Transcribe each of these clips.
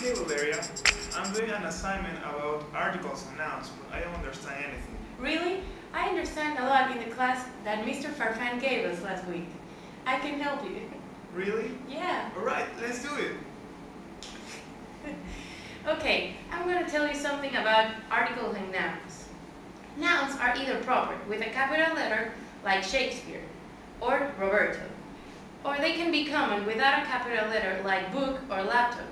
Okay, Valeria, I'm doing an assignment about articles and nouns, but I don't understand anything. Really? I understand a lot in the class that Mr. Farfan gave us last week. I can help you. Really? Yeah. Alright, let's do it. Okay, I'm going to tell you something about articles and nouns. Nouns are either proper with a capital letter like Shakespeare or Roberto, or they can be common without a capital letter like book or laptop.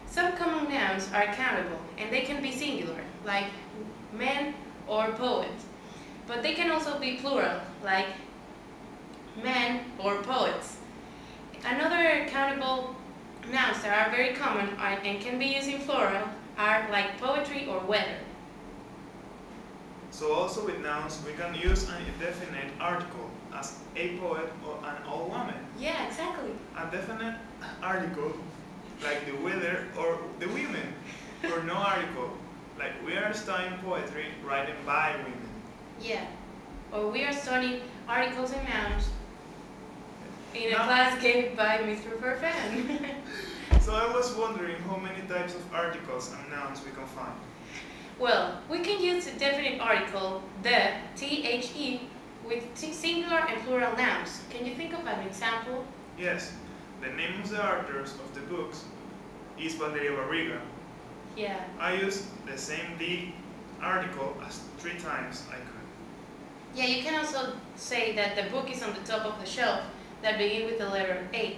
Some common nouns are countable and they can be singular like men or poet, but they can also be plural like men or poets. Another countable nouns that are very common and can be used in plural are like poetry or weather. So also with nouns, we can use an indefinite article as a poet or an old woman. Yeah, exactly. A definite article like the weather or the women, or no article like we are studying poetry written by women. Yeah. Or we are studying articles and nouns in a Now- class given by Mr. Farfan. So I was wondering how many types of articles and nouns we can find. Well, we can use the definite article, the, the, with singular and plural nouns. Can you think of an example? Yes, the name of the authors of the books is Valeria Barriga. Yeah. I used the same the article as 3 times I could. Yeah, you can also say that the book is on the top of the shelf that begin with the letter A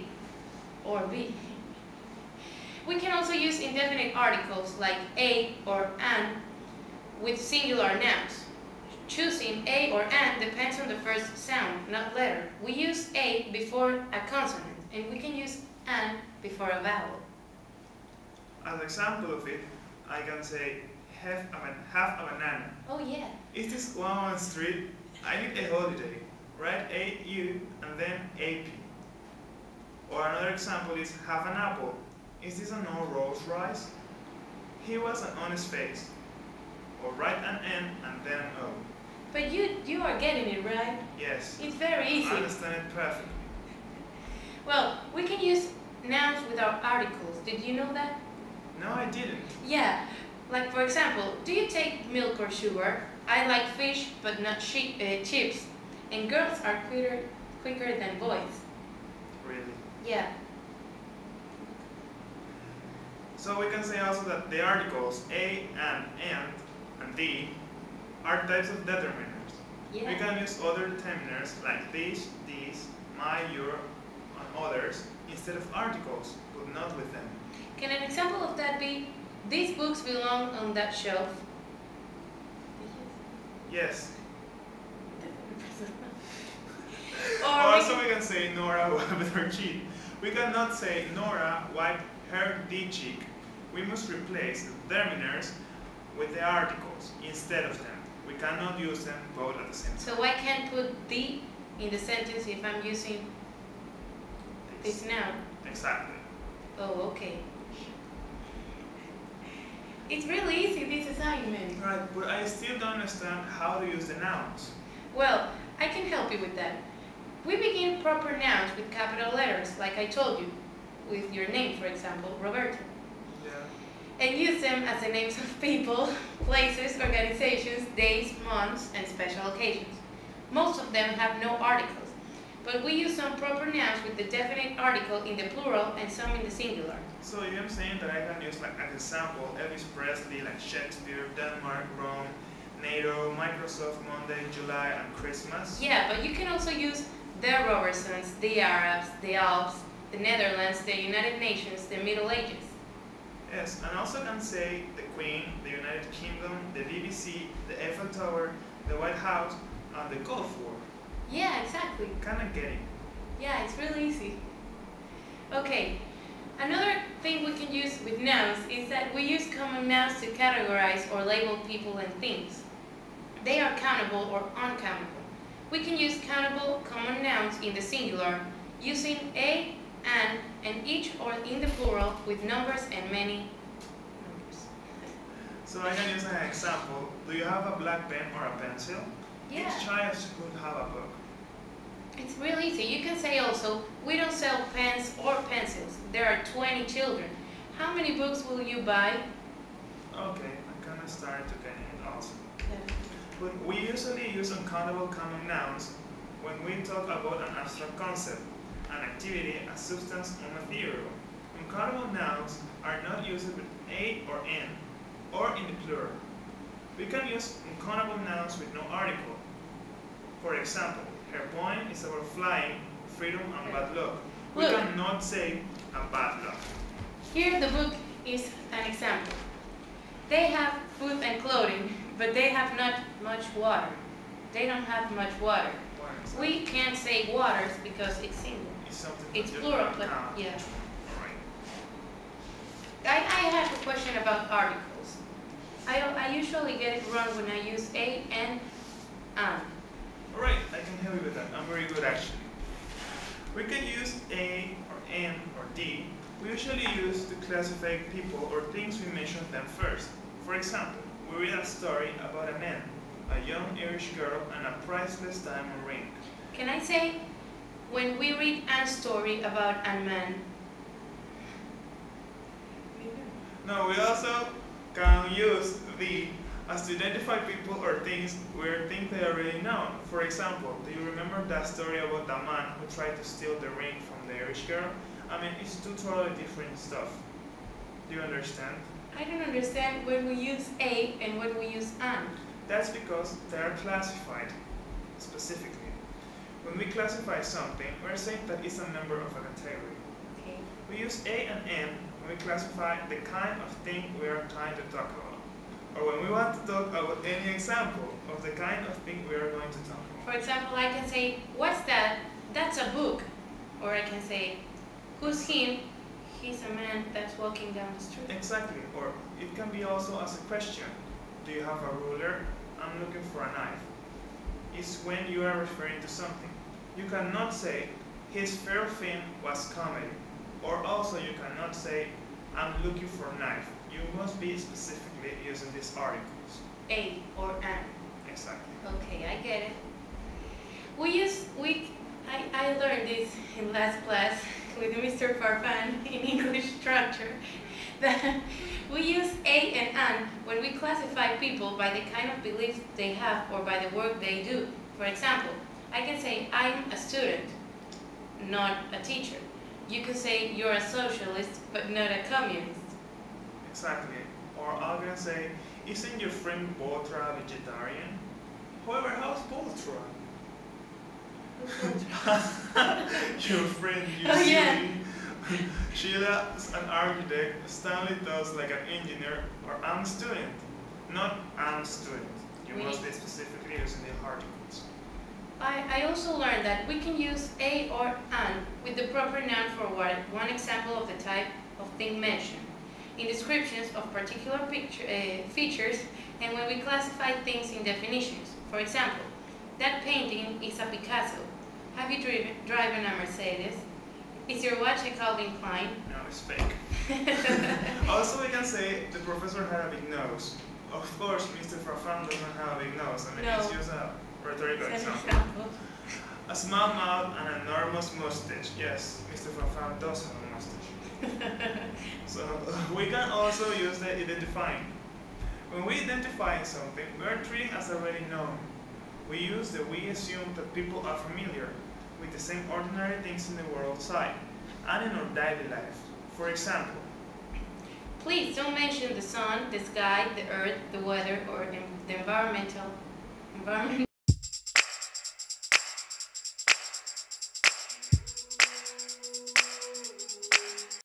or B. We can also use indefinite articles like a or an with singular nouns. Choosing a or an depends on the first sound, not letter. We use a before a consonant, and we can use an before a vowel. As an example of it, I can say have a banana. Oh yeah. Is this one on the street? I need a holiday. Write A-U and then A-P. Or another example is have an apple. Is this an old Rolls Royce? He was an honest face. Or write an N and then an O. But you are getting it right. Yes. It's very easy. I understand it perfectly. Well, we can use nouns without articles. Did you know that? No, I didn't. Yeah. Like for example, do you take milk or sugar? I like fish, but not chips. And girls are quicker than boys. Really. Yeah. So we can say also that the articles a, and the are types of determiners. Yeah. We can use other determiners like this, my, your, and others instead of articles, but not with them. Can an example of that be, these books belong on that shelf? Yes. Or Also we can say Nora wiped her cheek. We cannot say Nora wiped her the cheek. We must replace the determiners with the articles instead of them. We cannot use them both at the same time. So I can't put the in the sentence if I'm using this noun. Exactly. Oh, okay. It's really easy, this assignment. Right, but I still don't understand how to use the nouns. Well, I can help you with that. We begin proper nouns with capital letters, like I told you, with your name, for example, Roberto. Yeah. And use them as the names of people, places, organizations, days, months, and special occasions. Most of them have no articles, but we use some proper nouns with the definite article in the plural and some in the singular. So you're saying that I can use like an example Elvis Presley, like Shakespeare, Denmark, Rome, NATO, Microsoft, Monday, July, and Christmas? Yeah, but you can also use the Robertsons, the Arabs, the Alps, the Netherlands, the United Nations, the Middle Ages. Yes, and also can say the Queen, the United Kingdom, the BBC, the Eiffel Tower, the White House, and the Gulf War. Yeah, exactly. Kinda getting. Yeah, it's really easy. Okay, another thing we can use with nouns is that we use common nouns to categorize or label people and things. They are countable or uncountable. We can use countable common nouns in the singular using a, an, and each or in the plural with numbers and many numbers. So I can use an example. Do you have a black pen or a pencil? Yeah. Each child should have a book. It's really easy. You can say also, we don't sell pens or pencils. There are 20 children. How many books will you buy? Okay, I'm kind of starting to get it also. But we usually use uncountable common nouns when we talk about an abstract concept, an activity, a substance, or material. Uncountable nouns are not used with a or an, or in the plural. We can use uncountable nouns with no article. For example, her point is about flying, freedom, and bad luck. We Look. cannot say a bad luck. Here the book is an example. They have food and clothing, but they have not much water. They don't have much water. We can't say waters because it's single. It's plural, but yeah. I have a question about articles. I usually get it wrong when I use a and an. Alright, I can help you with that. I'm very good actually. We can use a or an or the. We usually use to classify people or things we mention them first. For example, we read a story about a man, a young Irish girl, and a priceless diamond ring. Can I say, when we read a story about a man? No, we also can use the as to identify people or things we think they already know. For example, do you remember that story about the man who tried to steal the ring from the Irish girl? I mean, it's two totally different stuff. Do you understand? I don't understand when we use a and when we use an. That's because they are classified specifically. When we classify something, we're saying that it's a member of a category. Okay. We use a and an when we classify the kind of thing we are trying to talk about. Or when we want to talk about any example of the kind of thing we are going to talk about. For example, I can say, what's that? That's a book. Or I can say, who's him? He's a man that's walking down the street. Exactly. Or it can be also as a question. Do you have a ruler? I'm looking for a knife. It's when you are referring to something. You cannot say, his favorite film was comedy. Or also you cannot say, I'm looking for a knife. You must be specifically using these articles. A or an. Exactly. Okay, I get it. I learned this in last class with Mr. Farfan in English structure, that we use a and an when we classify people by the kind of beliefs they have or by the work they do. For example, I can say I'm a student, not a teacher. You can say you're a socialist, but not a communist. Exactly. Or I'm going to say, isn't your friend Botra a vegetarian? However, how's Botra? Your friend, you Oh, see. yeah. Sheila's an architect, Stanley does like an engineer, or I'm a student. Not I'm student. You must be specifically using the articles. I also learned that we can use a or an with the proper noun for one example of the type of thing mentioned, in descriptions of particular features, and when we classify things in definitions. For example, that painting is a Picasso. Have you driven a Mercedes? Is your watch a Calvin Klein? No, it's fake. Also, we can say the professor had a big nose. Of course, Mr. Farfan doesn't have a big nose. I mean, No. it's just a rhetorical It's an example. example. A small mouth and an enormous mustache. Yes, Mr. Farfan does have a mustache. So we can also use the identifying. When we identify something, we are treating as already known. We use the we assume that people are familiar with the same ordinary things in the world outside and in our daily life. For example, Please don't mention the sun, the sky, the earth, the weather, or the environment